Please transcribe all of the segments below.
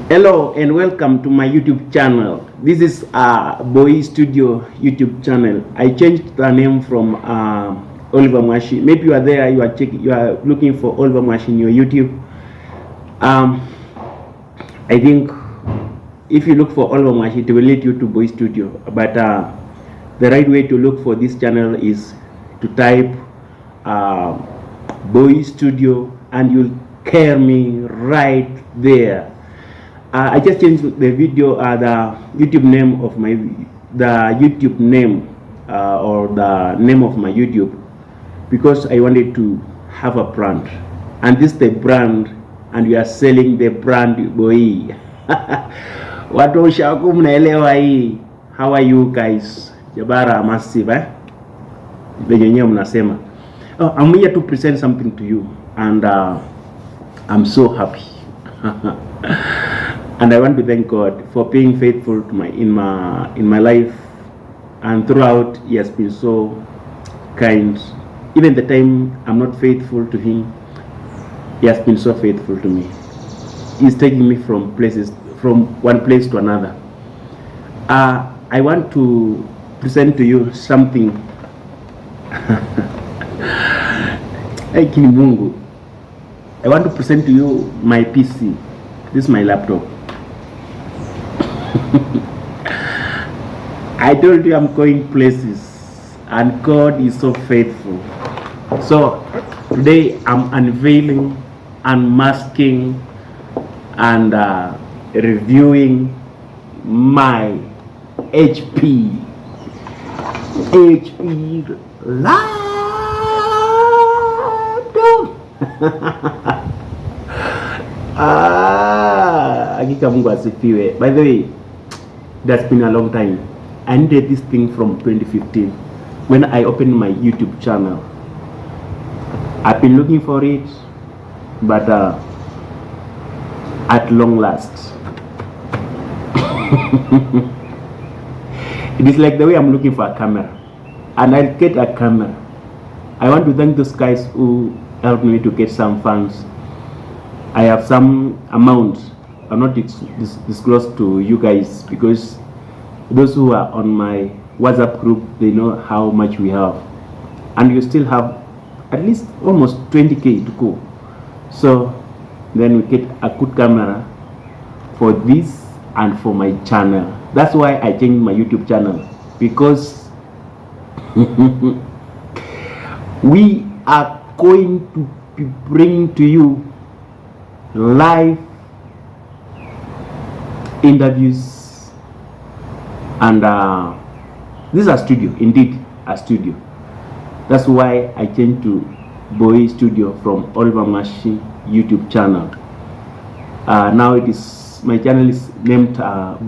Hello and welcome to my YouTube channel. This is Boy Studio YouTube channel. I changed the name from Oliver Mwashi. Maybe you are there, you are looking for Oliver Mwashi in your YouTube. I think if you look for Oliver Mwashi, it will lead you to Boy Studio. But the right way to look for this channel is to type Boy Studio and you'll hear me right there. I just changed the video, the YouTube name of my, or the name of my YouTube, because I wanted to have a brand, and this is the brand, and we are selling the brand Boy. Watu ushaku mnaelewa hii. How are you guys? Jabara massive, eh? Venye mnasema. Oh, I'm here to present something to you, and I'm so happy. And I want to thank God for being faithful to in my life, and throughout He has been so kind. Even the time I'm not faithful to Him, He has been so faithful to me. He's taking me from one place to another. I want to present to you something. I want to present to you my PC. This is my laptop. I told you I'm going places, and God is so faithful. So today I'm unveiling, unmasking, and reviewing my HP laptop. Hakika Mungu asifiwe. By the way, that's been a long time. I needed this thing from 2015 when I opened my YouTube channel. I've been looking for it, but at long last. It is like the way I'm looking for a camera, and I'll get a camera. I want to thank those guys who helped me to get some funds. I have some amount. I'll not disclose to you guys, because those who are on my WhatsApp group, they know how much we have, and you still have at least almost 20k to go. So then we get a good camera for this and for my channel. That's why I changed my YouTube channel, because we are going to be bringing to you live interviews, and this is a studio, indeed a studio. That's why I changed to Boy Studio from Oliver Mwashi YouTube channel. Now my channel is named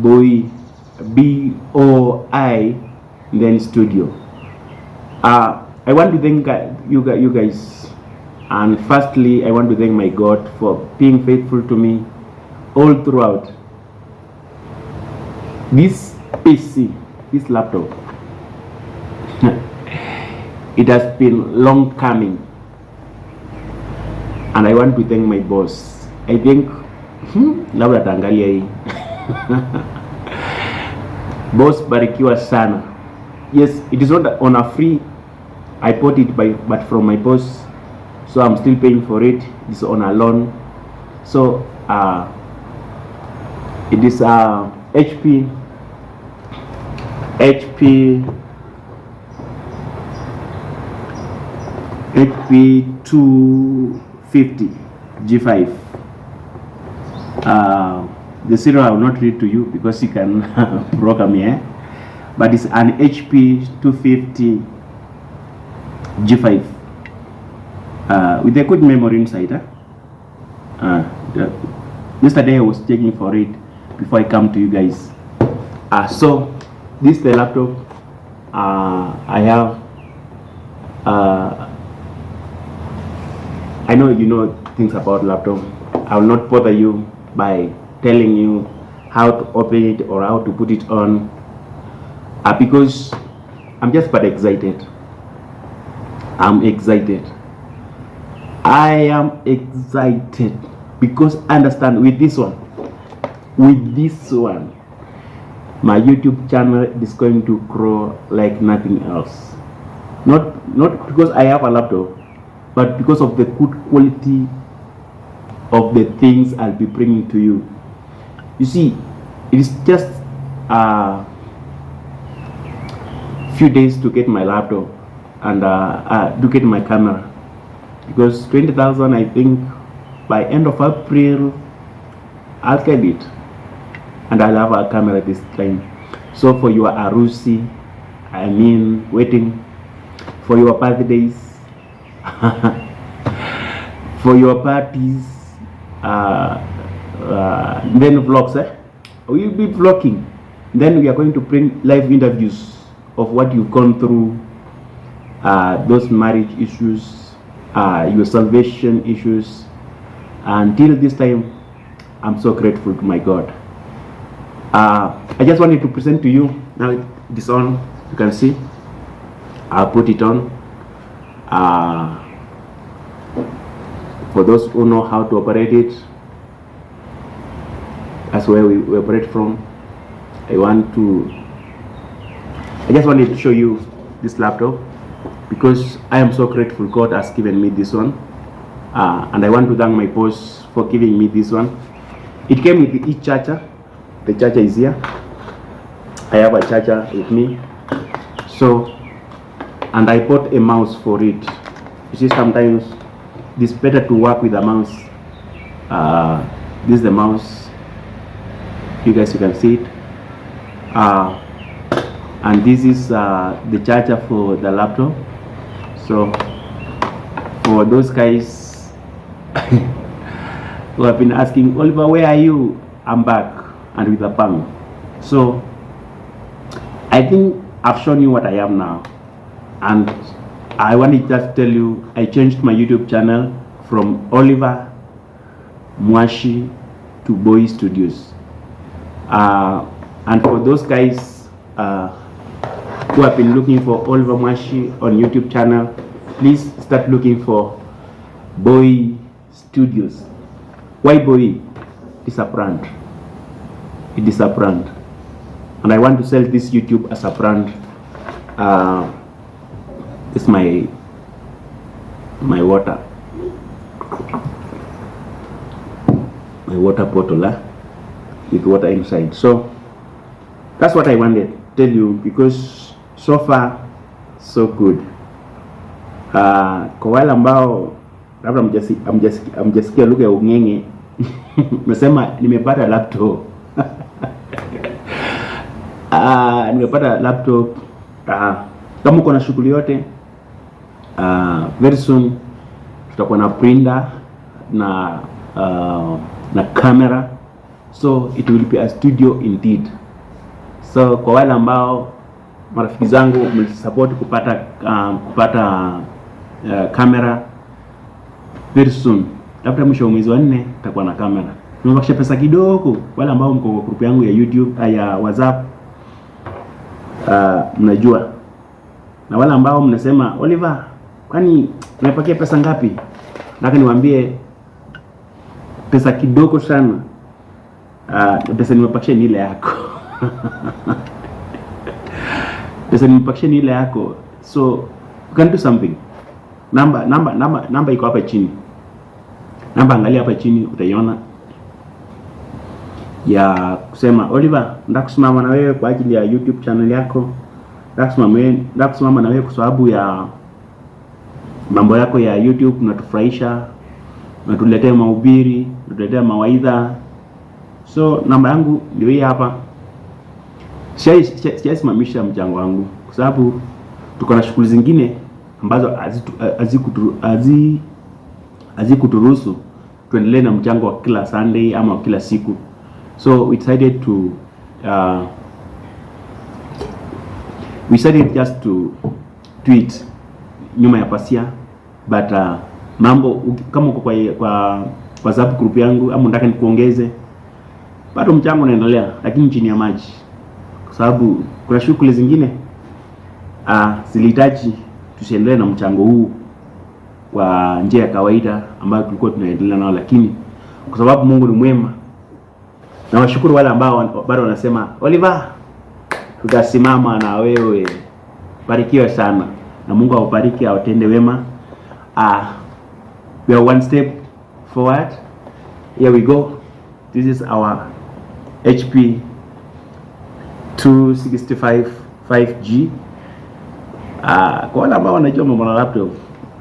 Boy, BOI, then Studio. I want to thank you guys, and firstly I want to thank my God for being faithful to me all throughout. This PC, this laptop, it has been long coming, and I want to thank my boss. I think labda tangalia hii. Boss, barikiwa sana. Yes, it is not on a free. I bought it but from my boss, so I'm still paying for it. It's on a loan. So it is HP 250 G5. The serial I will not read to you because you can program me, but it's an HP 250 G5 with a good memory inside. Yesterday I was checking for it before I come to you guys. So this is the laptop. I have. I know you know things about laptop. I will not bother you by telling you how to open it or how to put it on, because I'm just but excited. I'm excited. I am excited because understand with this one, with this one, my YouTube channel is going to grow like nothing else. Not because I have a laptop, but because of the good quality of the things I'll be bringing to you. You see, it is just a few days to get my laptop and to get my camera, because 20,000, I think by end of April I'll get it, and I'll have a camera this time. So for your arusi, I mean wedding, for your birthdays, for your parties, then vlogs, we'll be vlogging. Then we are going to bring live interviews of what you've gone through, those marriage issues, your salvation issues. Until this time, I'm so grateful to my God. I just wanted to present to you. Now it is on, you can see. I'll put it on. For those who know how to operate it, that's where we operate from. I just wanted to show you this laptop because I am so grateful God has given me this one, and I want to thank my boss for giving me this one. It came with the e-charger. The charger is here. I have a charger with me, so, and I bought a mouse for it. You see, sometimes it's better to work with a mouse. This is the mouse. You guys, you can see it. And this is the charger for the laptop. So for those guys who have been asking, Oliver, where are you? I'm back, and with a bang. So I think I've shown you what I am now, and I want to just tell you I changed my YouTube channel from Oliver Mwashi to Boy Studios. And for those guys who have been looking for Oliver Mwashi on YouTube channel, please start looking for Boy Studios. Why Boy? It's a brand. It is a brand, and I want to sell this YouTube as a brand. It's my water bottle with water inside. So that's what I wanted to tell you, because so far so good. Kwa wale ambao labda mjasikia lugha ya ungenge nasema nimepata laptop. Nimepata laptop. Kama uko na shughuli yote, very soon tutakuwa na printer na camera, so it will be a studio indeed. So kwa wale ambao marafiki zangu mlisupport kupata camera, very soon, labda mwisho wa mwezi wa 4 tutakuwa na camera. Nimebakisha pesa kidogo. Wale ambao mko kwa group yangu ya YouTube ya WhatsApp, mnajua, na wale ambao mnasema Oliver, kwani unapakia pesa ngapi? Nataka niwaambie pesa kidogo sana. Pesa nimepakisha ni ile yako. Pesa nimepakisha ni ile yako. So you can do something. Namba iko hapa chini. Namba angalia hapa chini, utaiona, ya kusema Oliver, nataka kusimama na wewe kwa ajili ya YouTube channel yako. Nataka kusimama na wewe kwa sababu ya mambo yako ya YouTube, unatufurahisha, unatuletea mahubiri, unatuletea mawaidha. So namba yangu ndio hii hapa. Sijasimamisha mchango wangu kwa sababu tuko na shughuli zingine ambazo hazikuturuhusu tuendelee na mchango wa kila Sunday ama kila siku. So we decided just to tweet nyuma ya pasia, but mambo kama uko kwa WhatsApp group yangu ama nataka nikuongeze, bado mchango unaendelea, lakini chini ya maji, kwa sababu kuna shughuli zingine zilihitaji tusiendelee na mchango huu kwa njia ya kawaida ambayo tulikuwa tunaendelea nao, lakini kwa sababu Mungu ni mwema, Na washukuru wale ambao bado wanasema Oliver, tutasimama na wewe. Barikiwa sana na Mungu awabariki, awatende wema. We are one step forward. Here we go. This is our HP 265 5G. Kwa wale ambao wanajua mambo na laptop,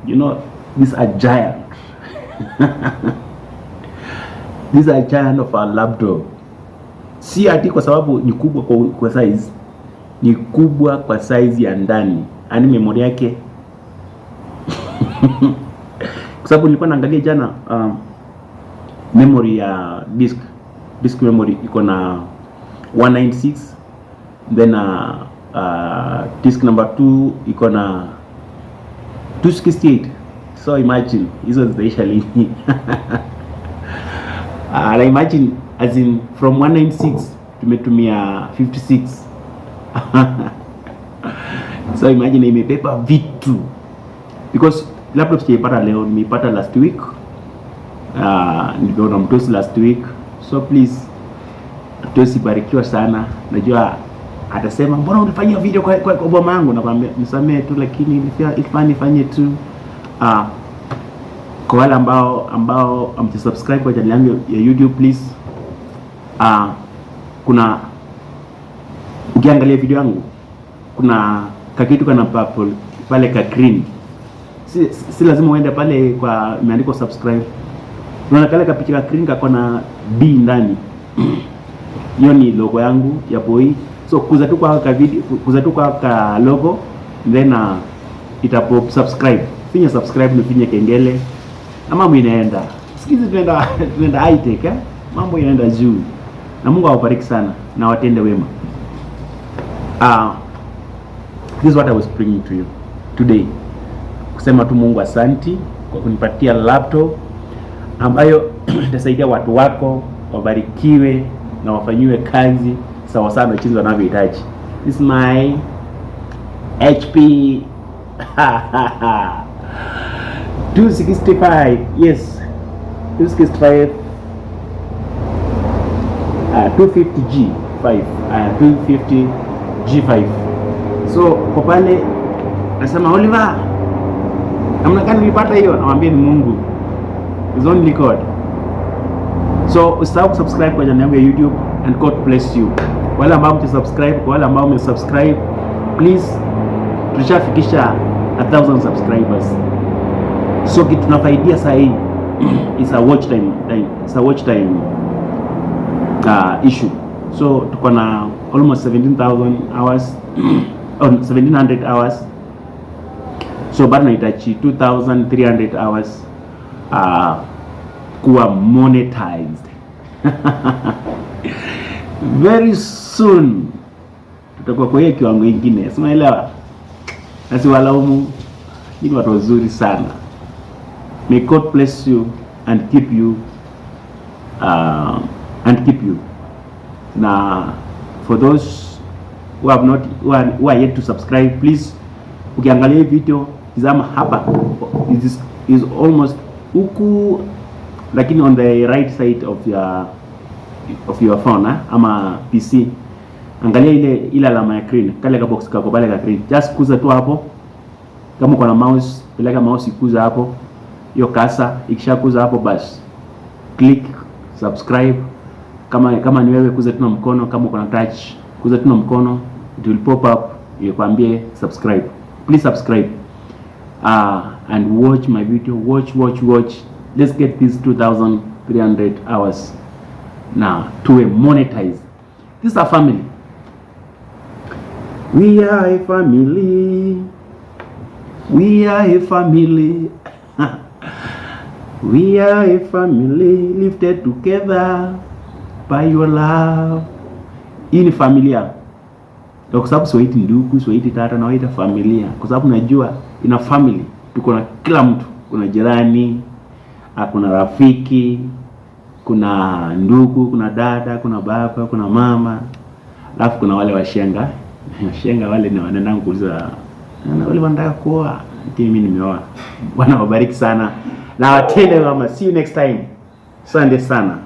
you know, these are giant. These are giant of a laptop. Si ati kwa sababu ni kubwa kwa size, ni kubwa kwa size ya ndani, yani memory yake. Kwa sababu nilikuwa naangalia jana memory ya disk memory iko na 196, then disk number 2 iko na 268. So imagine hizo zitaisha lini? I imagine as in from 196 tumetumia 56. So imagine imepepa vitu, because laptop sijaipata leo, nimeipata last week. Niliona mtosi last week. So please, mtosi barikiwa sana. Najua atasema mbona unafanya video kwa boma yangu, nakwambia nisamee tu, lakini nifanye tu. Kwa wale ambao amsubscribe kwa channel yangu ya YouTube, please, kuna ukiangalia video yangu kuna kakitu kana purple pale ka green. Si lazima uende pale kwa imeandikwa subscribe. Unaona kale ka picha ka green kako na B ndani. Hiyo ni logo yangu ya boy. So kuza tu kwa ka video, kuza tu kwa ka logo, then itapo subscribe. Finya subscribe na finya kengele. Na mambo inaenda. Sikizi tunaenda high tech, eh? Mambo inaenda juu. Na Mungu awabariki sana na watende wema. This is what I was bringing to you today. Kusema tu Mungu asanti kwa kunipatia laptop ambayo itasaidia watu wako wabarikiwe na wafanyiwe kazi sawa sawa na jinsi wanavyohitaji. This is my HP 265. Yes, 265 250G5 250G5. So kwa pale nasema Oliver, namna gani nilipata hiyo? Nawaambia ni Mungu. Is only God. So usahau subscribe kwa channel yangu ya YouTube and God bless you. Wale ambao mtasubscribe, kwa wale ambao mmesubscribe, please, tushafikisha 1000 subscribers. So kitu tunafaidia sasa hii is a watch time. It's a watch time issue. So tuko na almost 17,000 hours on 1700 hours. So bado nahitaji 2300 hours kuwa monetized. Very soon tutakuwa kwa hiyo kiwango kingine. Unaelewa? Nasi walaumu ni watu wazuri sana. May God bless you and keep you Now, for those who are yet to subscribe, please, ukiangalia video tizama hapa, is almost huku, lakini on the right side of your phone, ama PC. Angalia ile alama ya green, kale ka box kako pale ka green. Just kuza tu hapo. Kama uko na mouse, peleka mouse ikuza hapo. Hiyo kasa ikishakuza hapo, basi click subscribe. Kama ni wewe, kuza tu na mkono. Kama uko na touch, kuza tu na mkono, it will pop up ikwambie subscribe. Please subscribe and watch my video. Watch. Let's get these 2300 hours now to monetize. This is a family. We are a family. We are a family. We are a family lifted together by your love. Hii ni familia. Kwa sababu siwaiti ndugu, siwaiti tata, na waita familia. Kwa sababu najua ina family tuko na kila mtu. Kuna jirani, kuna rafiki, kuna ndugu, kuna dada, kuna baba, kuna mama. Alafu kuna wale washenga. Washenga wale ni wanaenda kuuliza, na wale wanataka kuoa, mimi nimeoa. Bwana wabariki sana. Na watende mama. See you next time. Asante sana.